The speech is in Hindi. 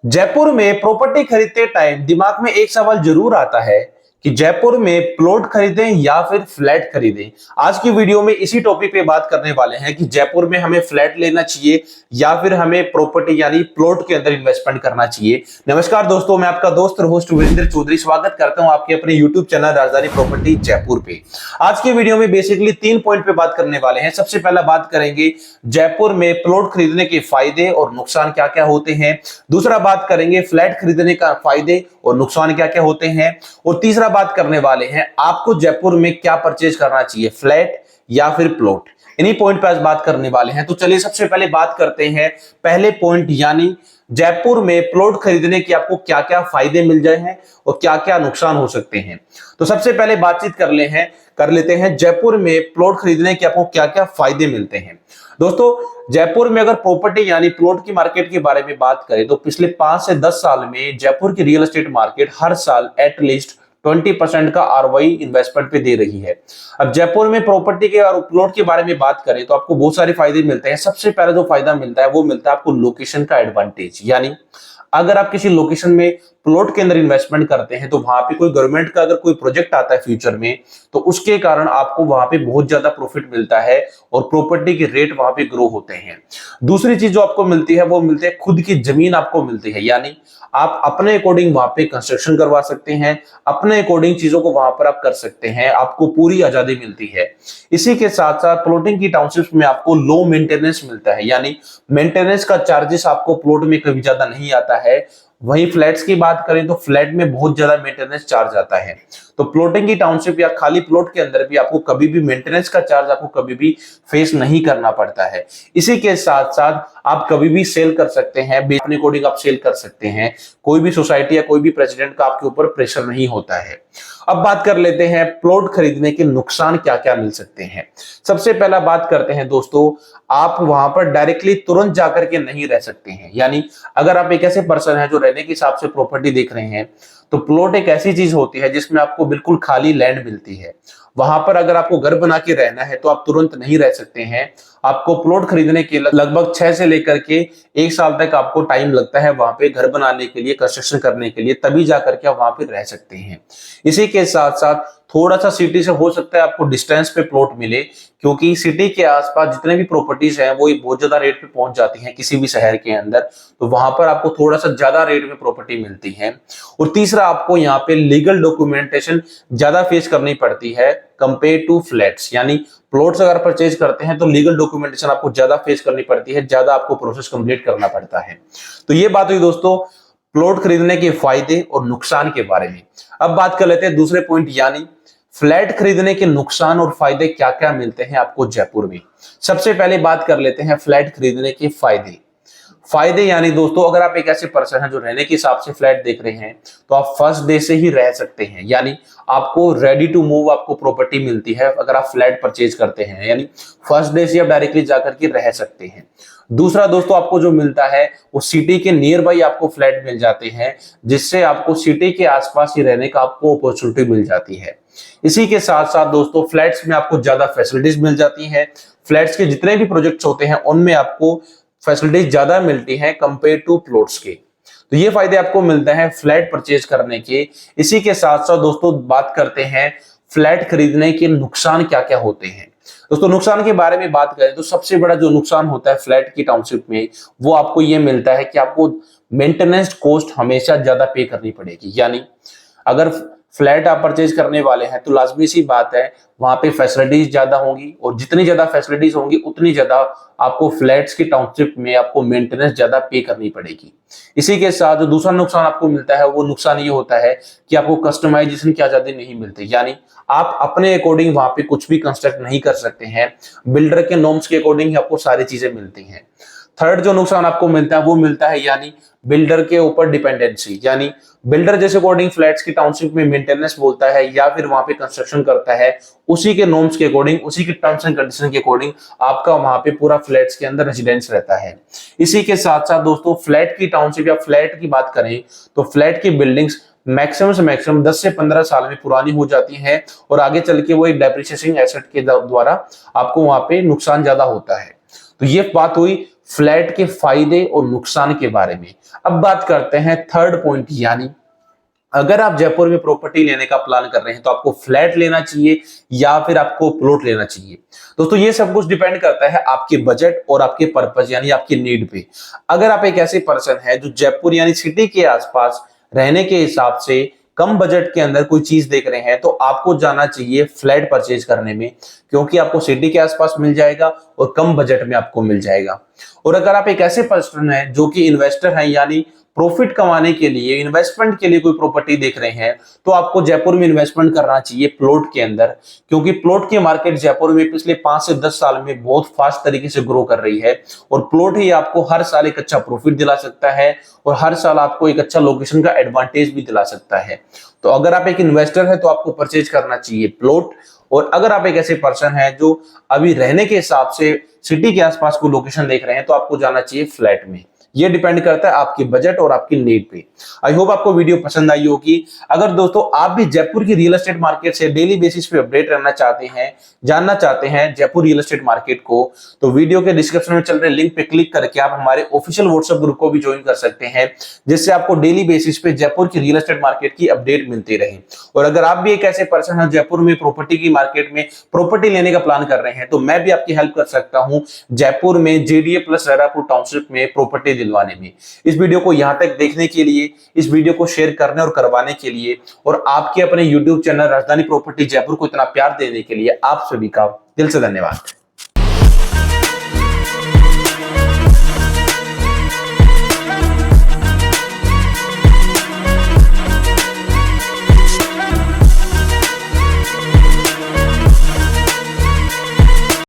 जयपुर में प्रॉपर्टी खरीदते टाइम दिमाग में एक सवाल जरूर आता है कि जयपुर में प्लॉट खरीदें या फिर फ्लैट खरीदें। आज की वीडियो में इसी टॉपिक पे बात करने वाले हैं कि जयपुर में हमें फ्लैट लेना चाहिए या फिर हमें प्रॉपर्टी यानी प्लॉट के अंदर इन्वेस्टमेंट करना चाहिए। नमस्कार दोस्तों, मैं आपका दोस्त और होस्ट वीरेंद्र चौधरी स्वागत करता हूं आपके अपने यूट्यूब चैनल राजधानी प्रॉपर्टी जयपुर पे। आज की वीडियो में बेसिकली 3 पॉइंट पे बात करने वाले हैं। सबसे पहला बात करेंगे जयपुर में प्लॉट खरीदने के फायदे और नुकसान क्या क्या होते हैं। दूसरा बात करेंगे फ्लैट खरीदने का फायदे और नुकसान क्या क्या होते हैं। और तीसरा बात करने वाले हैं आपको जयपुर में क्या परचेज करना चाहिए, फ्लैट या फिर प्लॉट। इन्हीं पॉइंट पर आज बात करने वाले हैं। तो चलिए सबसे पहले बात करते हैं पहले पॉइंट यानी जयपुर में प्लॉट खरीदने के आपको क्या क्या फायदे मिल जाए हैं और क्या क्या नुकसान हो सकते हैं। तो सबसे पहले बातचीत कर लेते हैं जयपुर में प्लॉट खरीदने के आपको क्या क्या फायदे मिलते हैं। दोस्तों जयपुर में अगर प्रॉपर्टी यानी प्लॉट की मार्केट के बारे में बात करें तो पिछले 5 से 10 साल में जयपुर की रियल एस्टेट मार्केट हर साल एटलीस्ट 20% का आरओआई इन्वेस्टमेंट पे दे रही है। अब जयपुर में प्रॉपर्टी के और प्लॉट के बारे में बात करें तो आपको बहुत सारे फायदे मिलते हैं। सबसे पहला जो फायदा मिलता है वो मिलता है आपको लोकेशन का एडवांटेज, यानी अगर आप किसी लोकेशन में प्लॉट के अंदर इन्वेस्टमेंट करते हैं तो वहां पे कोई गवर्नमेंट का अगर कोई प्रोजेक्ट आता है फ्यूचर में तो उसके कारण आपको वहां पे बहुत ज्यादा प्रॉफिट मिलता है और प्रॉपर्टी के रेट वहां पे ग्रो होते हैं। दूसरी चीज जो आपको मिलती है वो मिलती है खुद की जमीन आपको मिलती है, यानी आप अपने अकॉर्डिंग वहां पे कंस्ट्रक्शन करवा सकते हैं, अपने अकॉर्डिंग चीजों को वहां पर आप कर सकते हैं, आपको पूरी आजादी मिलती है। इसी के साथ साथ प्लॉटिंग की टाउनशिप में आपको लो मेंटेनेंस मिलता है, यानी मेंटेनेंस का चार्जेस आपको प्लॉट में कभी ज्यादा नहीं आता है। वहीं फ्लैट्स की बात करें तो फ्लैट में बहुत ज्यादा मेंटेनेंस चार्ज आता है। तो प्लॉटिंग की टाउनशिप या खाली प्लॉट के अंदर भी आपको कभी भी मेंटेनेंस का चार्ज आपको कभी भी फेस नहीं करना पड़ता है। इसी के साथ साथ आप कभी भी सेल कर सकते हैं, अपने अकॉर्डिंग आप सेल कर सकते हैं। कोई भी सोसाइटी या कोई भी प्रेसिडेंट का आपके ऊपर प्रेशर नहीं होता है। अब बात कर लेते हैं प्लॉट खरीदने के नुकसान क्या क्या मिल सकते हैं। सबसे पहला बात करते हैं दोस्तों, आप वहां पर डायरेक्टली तुरंत जाकर के नहीं रह सकते हैं। यानी अगर आप एक ऐसे पर्सन है जो रहने के हिसाब से प्रॉपर्टी देख रहे हैं तो प्लॉट एक ऐसी चीज होती है जिसमें आपको बिल्कुल खाली लैंड मिलती है। वहां पर अगर आपको घर बना के रहना है तो आप तुरंत नहीं रह सकते हैं। आपको प्लॉट खरीदने के लगभग 6 से लेकर के 1 साल तक आपको टाइम लगता है वहां पे घर बनाने के लिए, कंस्ट्रक्शन करने के लिए, तभी जाकर के आप वहां पे रह सकते हैं। इसी के साथ साथ थोड़ा सा सिटी से हो सकता है आपको डिस्टेंस पे प्लॉट मिले, क्योंकि सिटी के आसपास जितने भी प्रॉपर्टीज हैं वो बहुत ज्यादा रेट पे पहुंच जाती हैं किसी भी शहर के अंदर, तो वहां पर आपको थोड़ा सा ज्यादा रेट में प्रॉपर्टी मिलती है। और तीसरा, आपको यहाँ पे लीगल डॉक्यूमेंटेशन ज्यादा फेस करनी पड़ती है कंपेयर टू फ्लैट्स, यानी प्लॉट्स अगर परचेज करते हैं तो लीगल डॉक्यूमेंटेशन आपको ज्यादा फेस करनी पड़ती है, ज्यादा आपको प्रोसेस कंप्लीट करना पड़ता है। तो ये बात हुई दोस्तों प्लॉट खरीदने के फायदे और नुकसान के बारे में। अब बात कर लेते हैं दूसरे पॉइंट यानी फ्लैट खरीदने के नुकसान और फायदे क्या क्या मिलते हैं आपको जयपुर में। सबसे पहले बात कर लेते हैं फ्लैट खरीदने के फायदे यानी दोस्तों अगर आप एक ऐसे पर्सन हैं जो रहने के हिसाब से फ्लैट देख रहे हैं तो आप फर्स्ट डे से ही रह सकते हैं, यानी आपको रेडी टू मूव आपको प्रॉपर्टी मिलती है अगर आप फ्लैट परचेज करते हैं, यानी फर्स्ट डे से आप डायरेक्टली जाकर के रह सकते हैं। दूसरा दोस्तों आपको जो मिलता है वो सिटी के नियर बाई आपको फ्लैट मिल जाते हैं, जिससे आपको सिटी के आसपास ही रहने का आपको अपॉर्चुनिटी मिल जाती है। इसी के साथ साथ दोस्तों फ्लैट्स में आपको ज्यादा फैसिलिटीज मिल जाती हैं। फ्लैट्स के जितने भी प्रोजेक्ट्स होते हैं उनमें आपको फैसिलिटीज ज्यादा मिलती हैं कंपेयर टू प्लॉट्स के। तो ये फायदे आपको मिलते हैं फ्लैट परचेज करने के। इसी के साथ साथ दोस्तों बात करते हैं फ्लैट खरीदने के नुकसान क्या क्या होते हैं। दोस्तों नुकसान के बारे में बात करें तो सबसे बड़ा जो नुकसान होता है फ्लैट की टाउनशिप में वो आपको ये मिलता है कि आपको मेंटेनेंस कॉस्ट हमेशा ज्यादा पे करनी पड़ेगी। यानी अगर फ्लैट आप परचेज करने वाले हैं तो लाजमी सी बात है वहां पे फैसिलिटीज ज्यादा होंगी, और जितनी ज्यादा फैसिलिटीज होंगी उतनी ज्यादा आपको फ्लैट्स की टाउनशिप में आपको मेंटेनेंस ज्यादा पे करनी पड़ेगी। इसी के साथ जो दूसरा नुकसान आपको मिलता है वो नुकसान ये होता है कि आपको कस्टमाइजेशन की आजादी नहीं मिलती, यानी आप अपने अकॉर्डिंग वहां पे कुछ भी कंस्ट्रक्ट नहीं कर सकते हैं। बिल्डर के नॉर्म्स के अकॉर्डिंग ही आपको सारी चीजें मिलती हैं। थर्ड जो नुकसान आपको मिलता है वो मिलता है यानी बिल्डर के ऊपर डिपेंडेंसी, यानी बिल्डर जैसे अकॉर्डिंग फ्लैट्स की टाउनशिप में मेंटेनेंस बोलता है या फिर वहां पे कंस्ट्रक्शन करता है, उसी के नॉर्म्स के अकॉर्डिंग, उसी के टर्म्स एंड कंडीशन के अकॉर्डिंग आपका वहां पे पूरा फ्लैट्स के अंदर रेजिडेंस रहता है। इसी के साथ साथ दोस्तों फ्लैट की टाउनशिप या फ्लैट की बात करें तो फ्लैट की बिल्डिंग्स मैक्सिमम से मैक्सिमम 10 से 15 साल में पुरानी हो जाती हैं और आगे चल के वो एक डेप्रिसिएटिंग एसेट के द्वारा आपको वहां पे नुकसान ज्यादा होता है। तो ये बात हुई फ्लैट के फायदे और नुकसान के बारे में। अब बात करते हैं थर्ड पॉइंट, यानी अगर आप जयपुर में प्रॉपर्टी लेने का प्लान कर रहे हैं तो आपको फ्लैट लेना चाहिए या फिर आपको प्लॉट लेना चाहिए। दोस्तों ये सब कुछ डिपेंड करता है आपके बजट और आपके पर्पस यानी आपकी नीड पे। अगर आप एक ऐसे पर्सन है जो जयपुर यानी सिटी के आसपास रहने के हिसाब से कम बजट के अंदर कोई चीज देख रहे हैं तो आपको जाना चाहिए फ्लैट परचेज करने में, क्योंकि आपको सिटी के आसपास मिल जाएगा और कम बजट में आपको मिल जाएगा। और अगर आप एक ऐसे पर्सन है जो कि इन्वेस्टर है यानी प्रॉफिट कमाने के लिए, इन्वेस्टमेंट के लिए कोई प्रॉपर्टी देख रहे हैं तो आपको जयपुर में इन्वेस्टमेंट करना चाहिए प्लॉट के अंदर, क्योंकि प्लॉट की मार्केट जयपुर में पिछले 5 से 10 साल में बहुत फास्ट तरीके से ग्रो कर रही है और प्लॉट ही आपको हर साल एक अच्छा प्रॉफिट दिला सकता है और हर साल आपको एक अच्छा लोकेशन का एडवांटेज भी दिला सकता है। तो अगर आप एक इन्वेस्टर है तो आपको परचेज करना चाहिए प्लॉट, और अगर आप एक ऐसे पर्सन है जो अभी रहने के हिसाब से सिटी के आसपास को लोकेशन देख रहे हैं तो आपको जाना चाहिए फ्लैट में। ये डिपेंड करता है आपके बजट और आपकी नीड पे। आई होप आपको वीडियो पसंद आई होगी। अगर दोस्तों आप भी जयपुर की रियल एस्टेट मार्केट से डेली बेसिस पे अपडेट रहना चाहते हैं, जानना चाहते हैं जयपुर रियल एस्टेट मार्केट को, तो वीडियो के डिस्क्रिप्शन में चल रहे लिंक पे क्लिक करके आप हमारे ऑफिशियल व्हाट्सएप ग्रुप को भी ज्वाइन कर सकते हैं, जिससे आपको डेली बेसिस पे जयपुर की रियल एस्टेट मार्केट की अपडेट मिलती रहे। और अगर आप भी एक ऐसे पर्सन है जयपुर में प्रॉपर्टी की मार्केट में प्रॉपर्टी लेने का प्लान कर रहे हैं तो मैं भी आपकी हेल्प कर सकता हूं जयपुर में जेडीए प्लस रेरापुर टाउनशिप में प्रॉपर्टी दिलवाने में। इस वीडियो को यहां तक देखने के लिए, इस वीडियो को शेयर करने और करवाने के लिए और आपके अपने YouTube चैनल राजधानी प्रॉपर्टी जयपुर को इतना प्यार देने के लिए आप सभी का दिल से धन्यवाद।